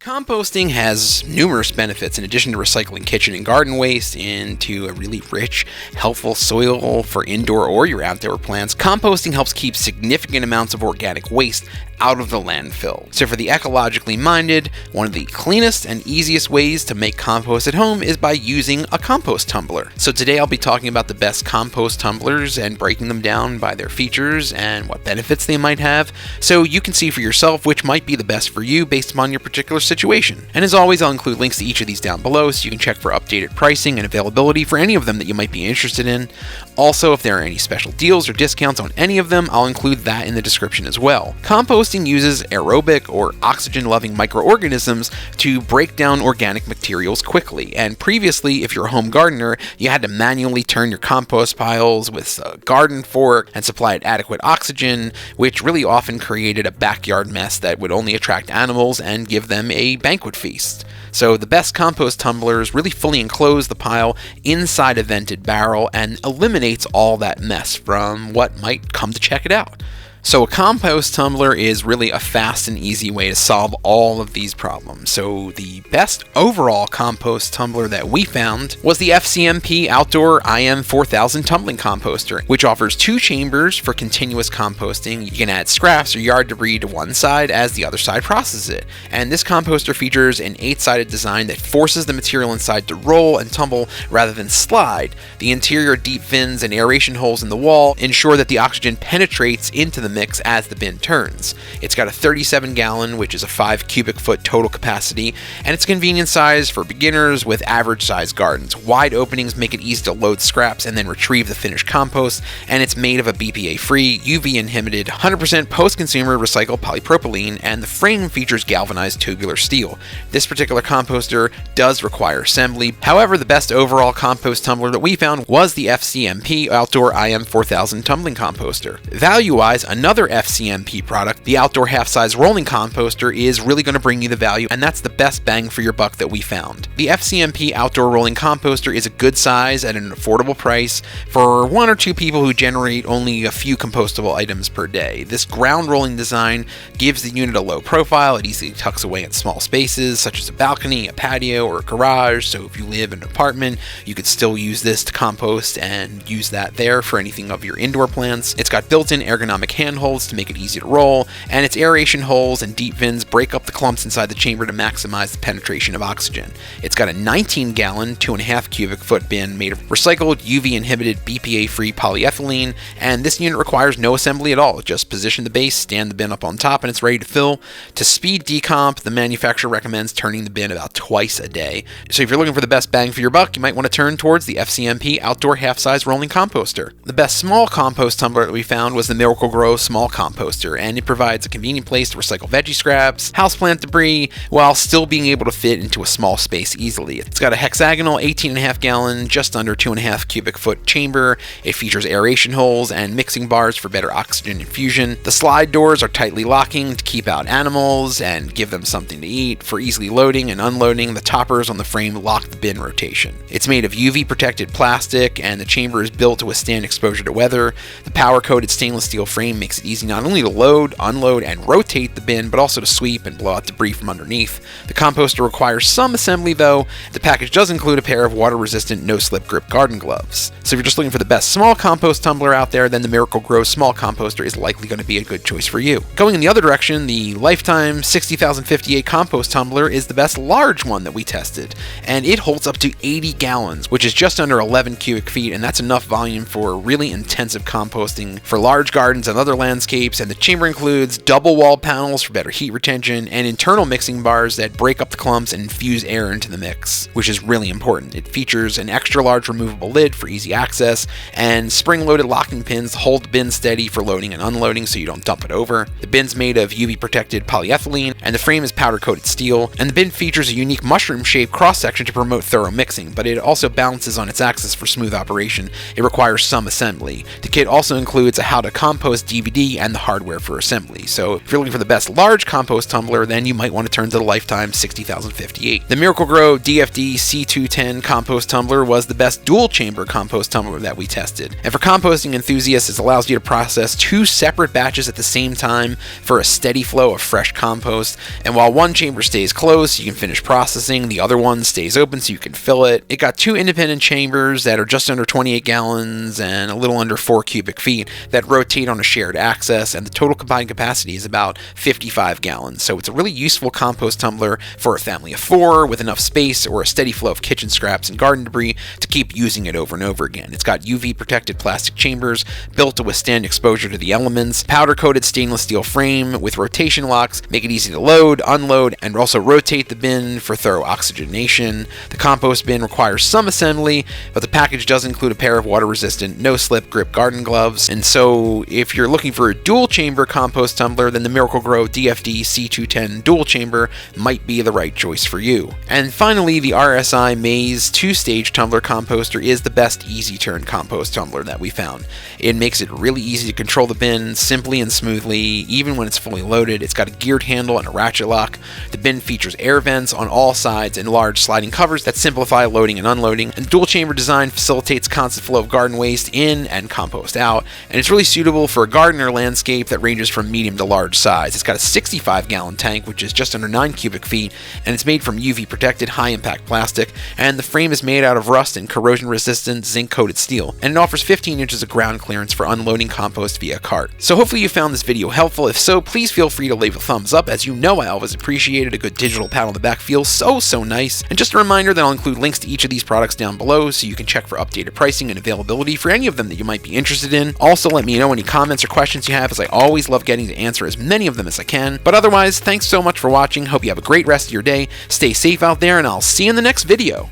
Composting has numerous benefits in addition to recycling kitchen and garden waste into a really rich, helpful soil for indoor or your outdoor plants. Composting helps keep significant amounts of organic waste out of the landfill. So for the ecologically minded, one of the cleanest and easiest ways to make compost at home is by using a compost tumbler. So today I'll be talking about the best compost tumblers and breaking them down by their features and what benefits they might have, so you can see for yourself which might be the best for you based upon your particular situation. And as always, I'll include links to each of these down below so you can check for updated pricing and availability for any of them that you might be interested in. Also, if there are any special deals or discounts on any of them, I'll include that in the description as well. Composting uses aerobic or oxygen-loving microorganisms to break down organic materials quickly, and previously, if you're a home gardener, you had to manually turn your compost piles with a garden fork and supply it adequate oxygen, which really often created a backyard mess that would only attract animals and give them a banquet feast. So the best compost tumblers really fully enclose the pile inside a vented barrel and eliminates all that mess from what might come to check it out. So a compost tumbler is really a fast and easy way to solve all of these problems. So the best overall compost tumbler that we found was the FCMP Outdoor IM4000 Tumbling Composter, which offers two chambers for continuous composting. You can add scraps or yard debris to one side as the other side processes it. And this composter features an 8-sided design that forces the material inside to roll and tumble rather than slide. The interior deep fins and aeration holes in the wall ensure that the oxygen penetrates into the mix as the bin turns. It's got a 37-gallon, which is a 5 cubic foot total capacity, and it's a convenient size for beginners with average sized gardens. Wide openings make it easy to load scraps and then retrieve the finished compost, and it's made of a BPA-free, UV-inhibited, 100% post-consumer recycled polypropylene, and the frame features galvanized tubular steel. This particular composter does require assembly. However, the best overall compost tumbler that we found was the FCMP Outdoor IM4000 Tumbling Composter. Value-wise, another FCMP product, the Outdoor Half-Size Rolling Composter, is really going to bring you the value, and that's the best bang for your buck that we found. The FCMP Outdoor Rolling Composter is a good size at an affordable price for one or two people who generate only a few compostable items per day. This ground rolling design gives the unit a low profile. It easily tucks away in small spaces such as a balcony, a patio, or a garage, so if you live in an apartment, you could still use this to compost and use that there for anything of your indoor plants. It's got built-in ergonomic handholds to make it easy to roll, and its aeration holes and deep fins break up the clumps inside the chamber to maximize the penetration of oxygen. It's got a 19-gallon, 2.5 cubic foot bin made of recycled, UV-inhibited, BPA-free polyethylene, and this unit requires no assembly at all. Just position the base, stand the bin up on top, and it's ready to fill. To speed decomp, the manufacturer recommends turning the bin about twice a day. So if you're looking for the best bang for your buck, you might want to turn towards the FCMP Outdoor Half-Size Rolling Composter. The best small compost tumbler that we found was the Miracle-Gro Small Composter, and it provides a convenient place to recycle veggie scraps, houseplant debris, while still being able to fit into a small space easily. It's got a hexagonal 18.5 gallon, just under 2.5 cubic foot chamber. It features aeration holes and mixing bars for better oxygen infusion. The slide doors are tightly locking to keep out animals and give them something to eat. For easily loading and unloading, the toppers on the frame lock the bin rotation. It's made of UV protected plastic, and the chamber is built to withstand exposure to weather. The power coated stainless steel frame makes it easy not only to load, unload, and rotate the bin, but also to sweep and blow out debris from underneath. The composter requires some assembly though. The package does include a pair of water-resistant no-slip grip garden gloves. So if you're just looking for the best small compost tumbler out there, then the Miracle-Gro Small Composter is likely going to be a good choice for you. Going in the other direction, the Lifetime 60058 Compost Tumbler is the best large one that we tested, and it holds up to 80 gallons, which is just under 11 cubic feet, and that's enough volume for really intensive composting for large gardens and other landscapes. And the chamber includes double wall panels for better heat retention and internal mixing bars that break up the clumps and infuse air into the mix, which is really important. It features an extra large removable lid for easy access, and spring-loaded locking pins to hold the bin steady for loading and unloading so you don't dump it over. The bin's made of UV-protected polyethylene, and the frame is powder-coated steel, and the bin features a unique mushroom-shaped cross-section to promote thorough mixing, but it also balances on its axis for smooth operation. It requires some assembly. The kit also includes a how to compost DVD DVD and the hardware for assembly. So if you're looking for the best large compost tumbler, then you might want to turn to the Lifetime 60058. The Miracle-Gro DFD C210 compost tumbler was the best dual chamber compost tumbler that we tested. And for composting enthusiasts, it allows you to process 2 separate batches at the same time for a steady flow of fresh compost. And while one chamber stays closed so you can finish processing, the other one stays open so you can fill it. It got 2 independent chambers that are just under 28 gallons and a little under 4 cubic feet that rotate on a shared axis, and the total combined capacity is about 55 gallons. So it's a really useful compost tumbler for a family of 4 with enough space or a steady flow of kitchen scraps and garden debris to keep using it over and over again. It's got UV protected plastic chambers built to withstand exposure to the elements, powder coated stainless steel frame with rotation locks, make it easy to load, unload, and also rotate the bin for thorough oxygenation. The compost bin requires some assembly, but the package does include a pair of water resistant, no slip grip garden gloves. And so if you're looking for a dual chamber compost tumbler, then the Miracle-Gro DFD C210 dual chamber might be the right choice for you. And finally, the RSI Maze 2-stage tumbler composter is the best easy turn compost tumbler that we found. It makes it really easy to control the bin simply and smoothly, even when it's fully loaded. It's got a geared handle and a ratchet lock. The bin features air vents on all sides and large sliding covers that simplify loading and unloading. And dual chamber design facilitates constant flow of garden waste in and compost out. And it's really suitable for a garden or landscape that ranges from medium to large size. It's got a 65-gallon tank, which is just under 9 cubic feet, and it's made from UV protected high impact plastic, and the frame is made out of rust and corrosion resistant zinc coated steel, and it offers 15 inches of ground clearance for unloading compost via cart. So hopefully you found this video helpful. If so, please feel free to leave a thumbs up. As you know, I always appreciate it. A good digital pat on the back feels so nice. And just a reminder that I'll include links to each of these products down below so you can check for updated pricing and availability for any of them that you might be interested in. Also, let me know any comments or questions you have, as I always love getting to answer as many of them as I can. But otherwise, thanks so much for watching. Hope you have a great rest of your day. Stay safe out there, and I'll see you in the next video.